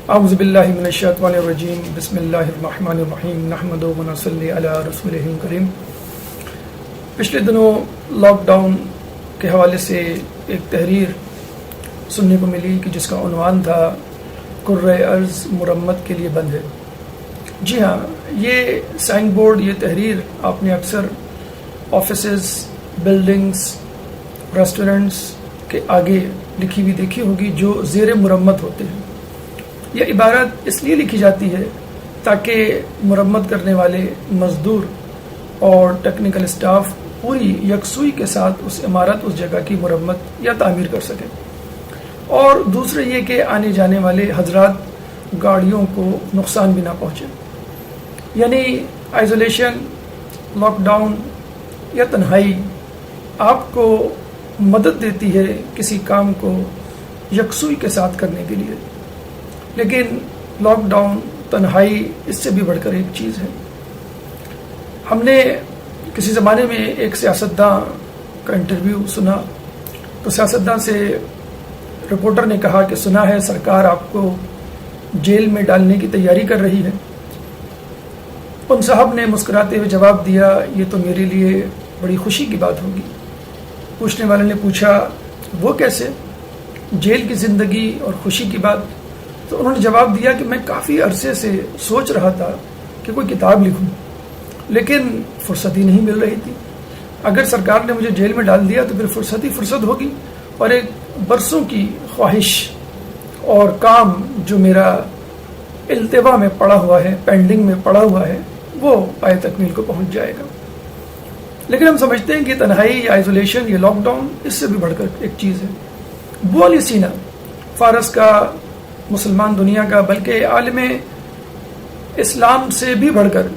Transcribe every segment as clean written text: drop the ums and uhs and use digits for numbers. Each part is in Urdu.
اعوذ باللہ من الشیطان الرجیم بسم اللہ الرحمن الرحیم نحمدہ و نصلی علی رسولہ الکریم۔ پچھلے دنوں لاک ڈاؤن کے حوالے سے ایک تحریر سننے کو ملی کہ جس کا عنوان تھا کرۂ ارض مرمت کے لیے بند ہے۔ جی ہاں، یہ سائن بورڈ، یہ تحریر آپ نے اکثر آفیسز، بلڈنگز، ریسٹورنٹس کے آگے لکھی ہوئی دیکھی ہوگی جو زیر مرمت ہوتے ہیں۔ یہ عبارت اس لیے لکھی جاتی ہے تاکہ مرمت کرنے والے مزدور اور ٹیکنیکل اسٹاف پوری یکسوئی کے ساتھ اس عمارت، اس جگہ کی مرمت یا تعمیر کر سکیں، اور دوسرے یہ کہ آنے جانے والے حضرات گاڑیوں کو نقصان بھی نہ پہنچے۔ یعنی آئزولیشن، لاک ڈاؤن یا تنہائی آپ کو مدد دیتی ہے کسی کام کو یکسوئی کے ساتھ کرنے کے لیے، لیکن لاک ڈاؤن، تنہائی اس سے بھی بڑھ کر ایک چیز ہے۔ ہم نے کسی زمانے میں ایک سیاستداں کا انٹرویو سنا، تو سیاستداں سے رپورٹر نے کہا کہ سنا ہے سرکار آپ کو جیل میں ڈالنے کی تیاری کر رہی ہے۔ ان صاحب نے مسکراتے ہوئے جواب دیا، یہ تو میرے لیے بڑی خوشی کی بات ہوگی۔ پوچھنے والے نے پوچھا وہ کیسے، جیل کی زندگی اور خوشی کی بات؟ تو انہوں نے جواب دیا کہ میں کافی عرصے سے سوچ رہا تھا کہ کوئی کتاب لکھوں، لیکن فرصت ہی نہیں مل رہی تھی۔ اگر سرکار نے مجھے جیل میں ڈال دیا تو پھر فرصت ہی فرصت ہوگی، اور ایک برسوں کی خواہش اور کام جو میرا التوا میں پڑا ہوا ہے، پینڈنگ میں پڑا ہوا ہے، وہ پائے تکمیل کو پہنچ جائے گا۔ لیکن ہم سمجھتے ہیں کہ تنہائی یا آئزولیشن یا لاک ڈاؤن اس سے بھی بڑھ کر ایک چیز ہے۔ ابو علی سینا، فارس کا، مسلمان دنیا کا، بلکہ عالم اسلام سے بھی بڑھ کر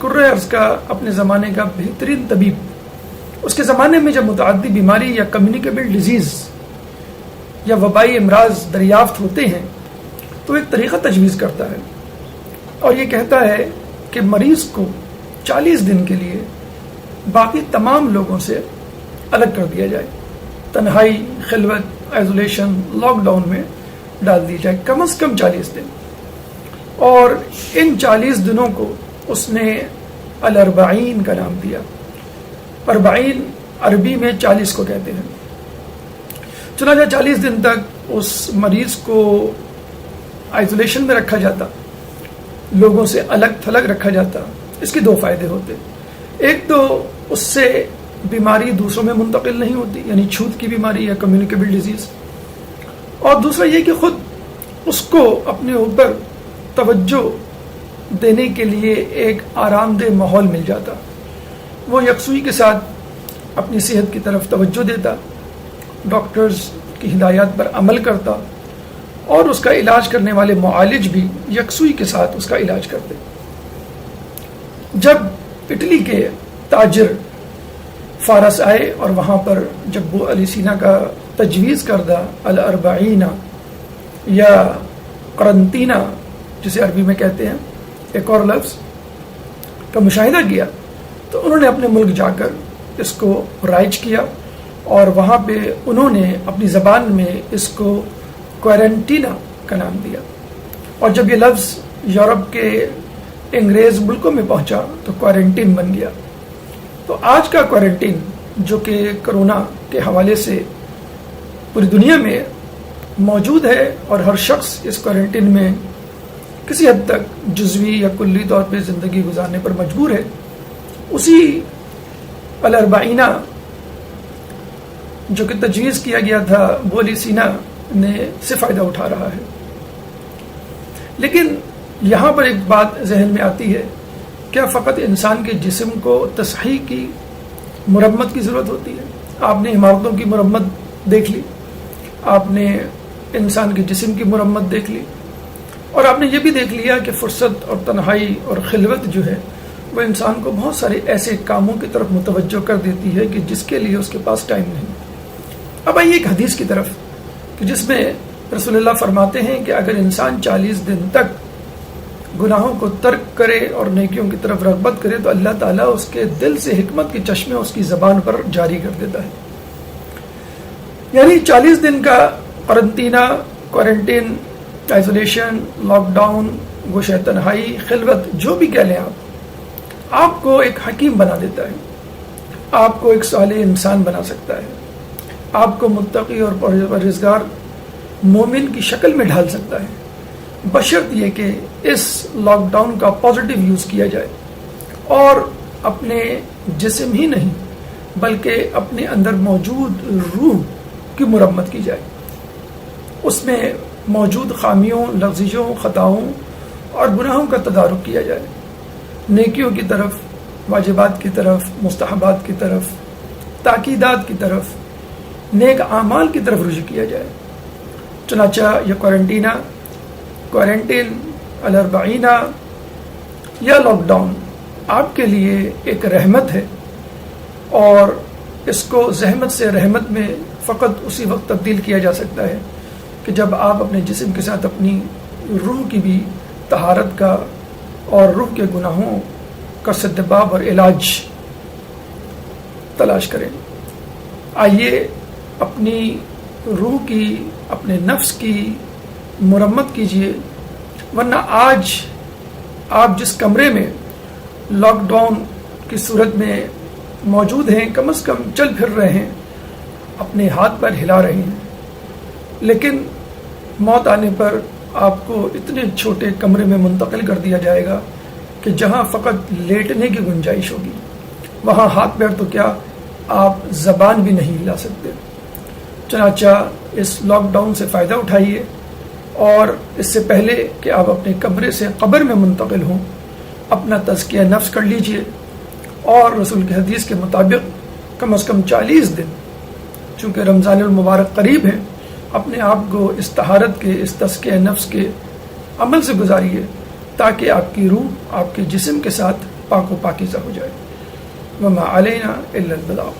کرۂ ارض کا، اپنے زمانے کا بہترین طبیب، اس کے زمانے میں جب متعدی بیماری یا کمیونیکیبل ڈیزیز یا وبائی امراض دریافت ہوتے ہیں تو ایک طریقہ تجویز کرتا ہے، اور یہ کہتا ہے کہ مریض کو 40 دن کے لیے باقی تمام لوگوں سے الگ کر دیا جائے، تنہائی، خلوت، آئزولیشن، لاک ڈاؤن میں ڈال دی جائے، کم از کم 40 دن۔ اور ان 40 دنوں کو اس نے الاربعین کا نام دیا۔ اربعین عربی میں 40 کو کہتے ہیں۔ چنانچہ 40 دن تک اس مریض کو آئزولیشن میں رکھا جاتا، لوگوں سے الگ تھلگ رکھا جاتا۔ اس کے 2 فائدے ہوتے، ایک تو اس سے بیماری دوسروں میں منتقل نہیں ہوتی، یعنی چھوت کی بیماری یا کمیونیکیبل ڈیزیز، اور دوسرا یہ کہ خود اس کو اپنے اوپر توجہ دینے کے لیے ایک آرام دہ ماحول مل جاتا، وہ یکسوئی کے ساتھ اپنی صحت کی طرف توجہ دیتا، ڈاکٹرز کی ہدایات پر عمل کرتا، اور اس کا علاج کرنے والے معالج بھی یکسوئی کے ساتھ اس کا علاج کرتے۔ جب اٹلی کے تاجر فارس آئے اور وہاں پر جب ابو علی سینا کا تجویز کردہ الاربعین یا قرنطینہ جسے عربی میں کہتے ہیں، ایک اور لفظ کا مشاہدہ کیا، تو انہوں نے اپنے ملک جا کر اس کو رائج کیا، اور وہاں پہ انہوں نے اپنی زبان میں اس کو کوارنٹینا کا نام دیا، اور جب یہ لفظ یورپ کے انگریز ملکوں میں پہنچا تو کوارنٹین بن گیا۔ تو آج کا کوارنٹین جو کہ کرونا کے حوالے سے پوری دنیا میں موجود ہے، اور ہر شخص اس کوارنٹین میں کسی حد تک جزوی یا کلی طور پہ زندگی گزارنے پر مجبور ہے، اسی الاربعینہ جو کہ تجویز کیا گیا تھا ابو علی سینا نے سے فائدہ اٹھا رہا ہے۔ لیکن یہاں پر ایک بات ذہن میں آتی ہے، کیا فقط انسان کے جسم کو تصحیح کی، مرمت کی ضرورت ہوتی ہے؟ آپ نے عمارتوں کی مرمت دیکھ لی، آپ نے انسان کے جسم کی مرمت دیکھ لی، اور آپ نے یہ بھی دیکھ لیا کہ فرصت اور تنہائی اور خلوت جو ہے وہ انسان کو بہت سارے ایسے کاموں کی طرف متوجہ کر دیتی ہے کہ جس کے لیے اس کے پاس ٹائم نہیں۔ اب آئیے ایک حدیث کی طرف کہ جس میں رسول اللہ فرماتے ہیں کہ اگر انسان 40 دن تک گناہوں کو ترک کرے اور نیکیوں کی طرف رغبت کرے تو اللہ تعالیٰ اس کے دل سے حکمت کے چشمے اس کی زبان پر جاری کر دیتا ہے۔ یعنی 40 دن کا قرنطینہ، کوارنٹین آئسولیشن، لاک ڈاؤن، گوشہ تنہائی، خلوت، جو بھی کہہ لیں آپ کو ایک حکیم بنا دیتا ہے، آپ کو ایک صالح انسان بنا سکتا ہے، آپ کو متقی اور پرہیزگار مومن کی شکل میں ڈھال سکتا ہے، بشرط یہ کہ اس لاک ڈاؤن کا پازیٹیو یوز کیا جائے اور اپنے جسم ہی نہیں بلکہ اپنے اندر موجود روح کی مرمت کی جائے، اس میں موجود خامیوں، لغزشوں، خطاؤں اور گناہوں کا تدارک کیا جائے، نیکیوں کی طرف، واجبات کی طرف، مستحبات کی طرف، تاکیدات کی طرف، نیک اعمال کی طرف رجوع کیا جائے۔ چنانچہ یہ کوارنٹین، الاربعینہ یا لاک ڈاؤن آپ کے لیے ایک رحمت ہے، اور اس کو زحمت سے رحمت میں فقط اسی وقت تبدیل کیا جا سکتا ہے کہ جب آپ اپنے جسم کے ساتھ اپنی روح کی بھی طہارت کا اور روح کے گناہوں کا سدباب اور علاج تلاش کریں۔ آئیے اپنی روح کی، اپنے نفس کی مرمت کیجیے، ورنہ آج آپ جس کمرے میں لاک ڈاؤن کی صورت میں موجود ہیں، کم از کم چل پھر رہے ہیں، اپنے ہاتھ پیر ہلا رہے ہیں، لیکن موت آنے پر آپ کو اتنے چھوٹے کمرے میں منتقل کر دیا جائے گا کہ جہاں فقط لیٹنے کی گنجائش ہوگی، وہاں ہاتھ پیر تو کیا آپ زبان بھی نہیں ہلا سکتے۔ چنانچہ اس لاک ڈاؤن سے فائدہ اٹھائیے، اور اس سے پہلے کہ آپ اپنے کمرے سے قبر میں منتقل ہوں، اپنا تزکیہ نفس کر لیجئے، اور رسول کی حدیث کے مطابق کم از کم 40 دن، چونکہ رمضان المبارک قریب ہے، اپنے آپ کو اس طہارت کے، اس تزکیہ نفس کے عمل سے گزاریے تاکہ آپ کی روح آپ کے جسم کے ساتھ پاک و پاکیزہ ہو جائے۔ وما علینا الا البلاغ۔